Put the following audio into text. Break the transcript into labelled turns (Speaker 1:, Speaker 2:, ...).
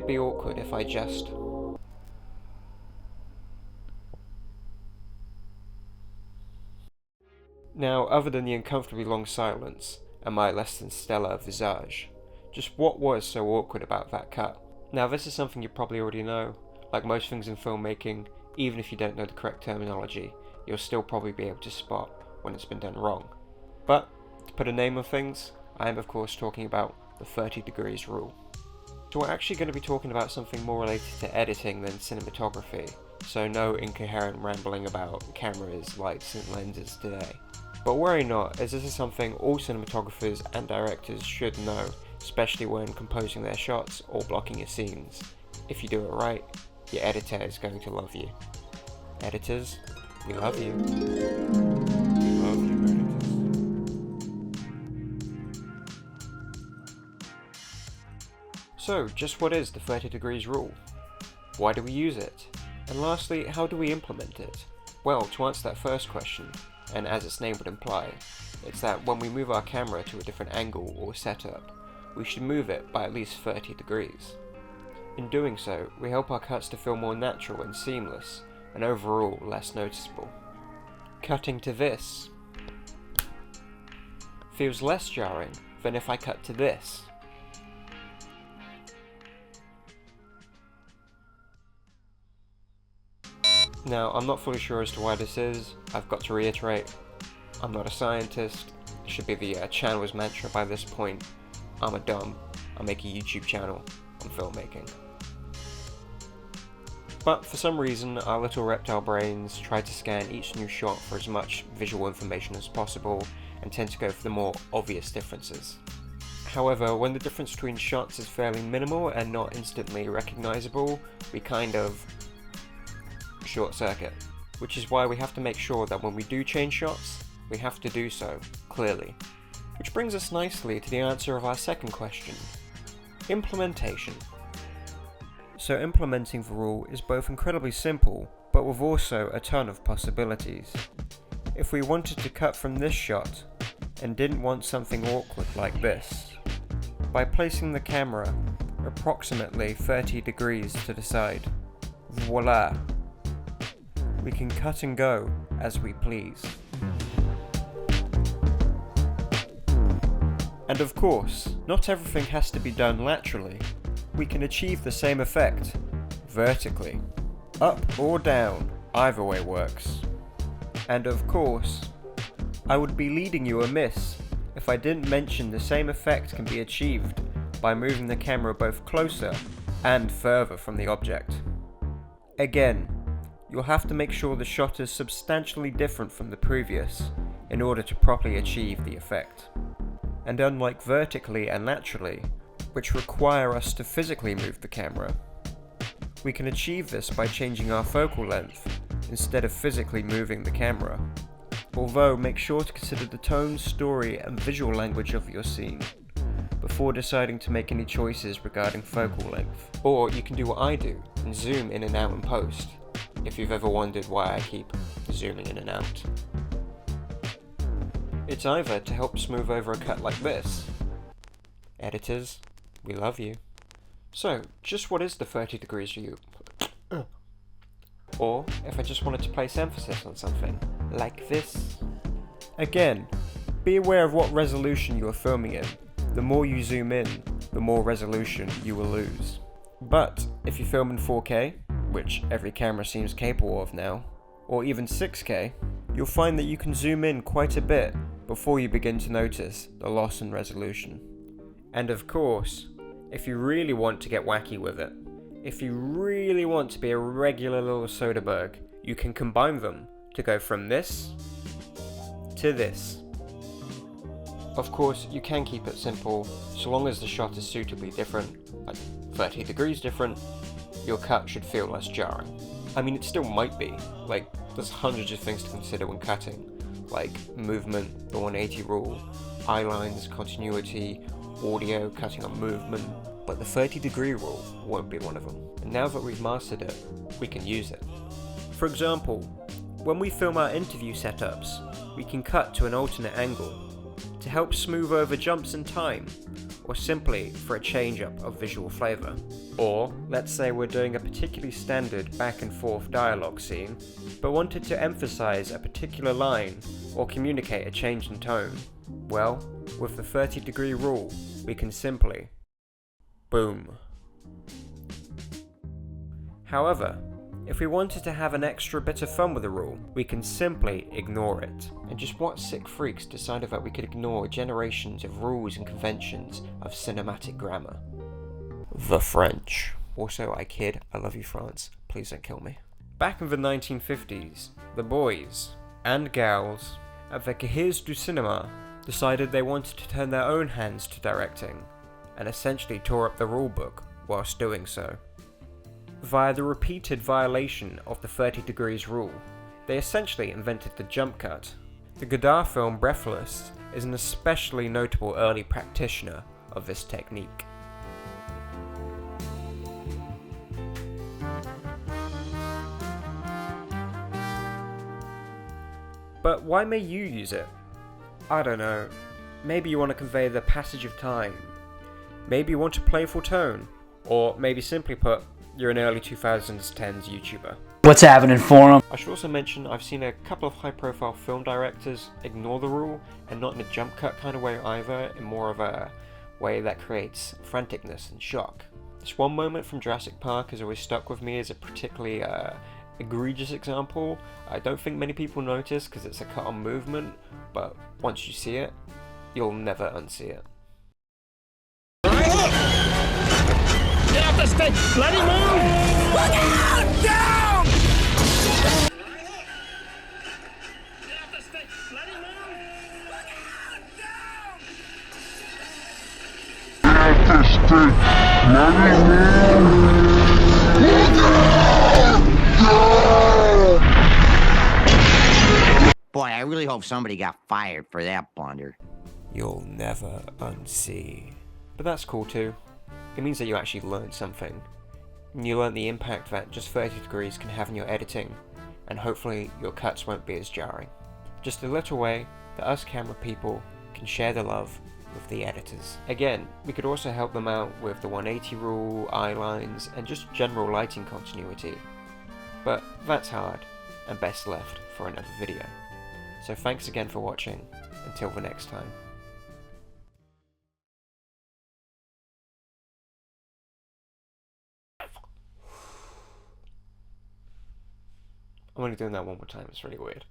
Speaker 1: it be awkward if I just... Now, other than the uncomfortably long silence, and my less than stellar visage, just what was so awkward about that cut? Now, this is something you probably already know. Like most things in filmmaking, even if you don't know the correct terminology, you'll still probably be able to spot when it's been done wrong. But, to put a name on things, I am of course talking about the 30 degrees rule. So we're actually going to be talking about something more related to editing than cinematography, so no incoherent rambling about cameras, lights and lenses today. But worry not, as this is something all cinematographers and directors should know, especially when composing their shots or blocking your scenes. If you do it right, your editor is going to love you. Editors, we love you. We love you, editors. So, just what is the 30 degrees rule? Why do we use it? And lastly, how do we implement it? Well, to answer that first question, and as its name would imply, it's that when we move our camera to a different angle or setup, we should move it by at least 30 degrees. In doing so, we help our cuts to feel more natural and seamless, and overall less noticeable. Cutting to this feels less jarring than if I cut to this. Now, I'm not fully sure as to why this is. I've got to reiterate, I'm not a scientist. It should be the channel's mantra by this point. I'm a dumb. I make a YouTube channel on filmmaking. But for some reason, our little reptile brains try to scan each new shot for as much visual information as possible and tend to go for the more obvious differences. However, when the difference between shots is fairly minimal and not instantly recognizable, we kind of short circuit, which is why we have to make sure that when we do change shots, we have to do so clearly. Which brings us nicely to the answer of our second question, implementation. So implementing the rule is both incredibly simple, but with also a ton of possibilities. If we wanted to cut from this shot, and didn't want something awkward like this, by placing the camera approximately 30 degrees to the side, voila! We can cut and go as we please. And of course, not everything has to be done laterally. We can achieve the same effect vertically. Up or down, either way works. And of course, I would be leading you amiss if I didn't mention the same effect can be achieved by moving the camera both closer and further from the object. Again, you'll have to make sure the shot is substantially different from the previous in order to properly achieve the effect. And unlike vertically and laterally, which require us to physically move the camera, we can achieve this by changing our focal length instead of physically moving the camera. Although make sure to consider the tone, story and visual language of your scene before deciding to make any choices regarding focal length. Or you can do what I do and zoom in and out in post, if you've ever wondered why I keep zooming in and out. It's either to help smooth over a cut like this. Editors, we love you. So, just what is the 30 degrees rule? Or, if I just wanted to place emphasis on something, like this. Again, be aware of what resolution you are filming in. The more you zoom in, the more resolution you will lose. But, if you film in 4K, which every camera seems capable of now, or even 6K, you'll find that you can zoom in quite a bit before you begin to notice the loss in resolution. And of course, if you really want to get wacky with it, if you really want to be a regular little Soderbergh, you can combine them to go from this to this. Of course, you can keep it simple, so long as the shot is suitably different, like 30 degrees different, your cut should feel less jarring. I mean, it still might be, like, there's hundreds of things to consider when cutting, like movement, the 180 rule, eye lines, continuity, audio, cutting on movement, but the 30-degree rule won't be one of them. And now that we've mastered it, we can use it. For example, when we film our interview setups, we can cut to an alternate angle to help smooth over jumps in time, or simply for a change-up of visual flavour. Or, let's say we're doing a particularly standard back and forth dialogue scene, but wanted to emphasise a particular line or communicate a change in tone. Well, with the 30-degree rule, we can simply boom. However, if we wanted to have an extra bit of fun with the rule, we can simply ignore it. And just what sick freaks decided that we could ignore generations of rules and conventions of cinematic grammar? The French. Also, I kid, I love you, France. Please don't kill me. Back in the 1950s, the boys and gals at the Cahiers du Cinéma decided they wanted to turn their own hands to directing, and essentially tore up the rulebook whilst doing so. Via the repeated violation of the 30 degrees rule, they essentially invented the jump cut. The Godard film Breathless is an especially notable early practitioner of this technique. But why may you use it? I don't know. Maybe you want to convey the passage of time. Maybe you want a playful tone. Or maybe simply put, you're an early 2010s YouTuber.
Speaker 2: What's happening for 'em?
Speaker 1: I should also mention I've seen a couple of high-profile film directors ignore the rule, and not in a jump cut kind of way either, in more of a way that creates franticness and shock. This one moment from Jurassic Park has always stuck with me as a particularly egregious example. I don't think many people notice because it's a cut-on movement, but once you see it, you'll never unsee it.
Speaker 3: Get off the stick! Bloody move! Look out! Down! Get off the stick! Bloody move! Look out! Down! Get off the stick! Bloody move! Look out! Down!
Speaker 4: Boy, I really hope somebody got fired for that blunder.
Speaker 1: You'll never unsee. But that's cool too. It means that you actually learned something. And you learned the impact that just 30 degrees can have in your editing, and hopefully your cuts won't be as jarring. Just a little way that us camera people can share the love with the editors. Again, we could also help them out with the 180 rule, eye lines, and just general lighting continuity. But that's hard, and best left for another video. So thanks again for watching, until the next time. I'm only doing that one more time, it's really weird.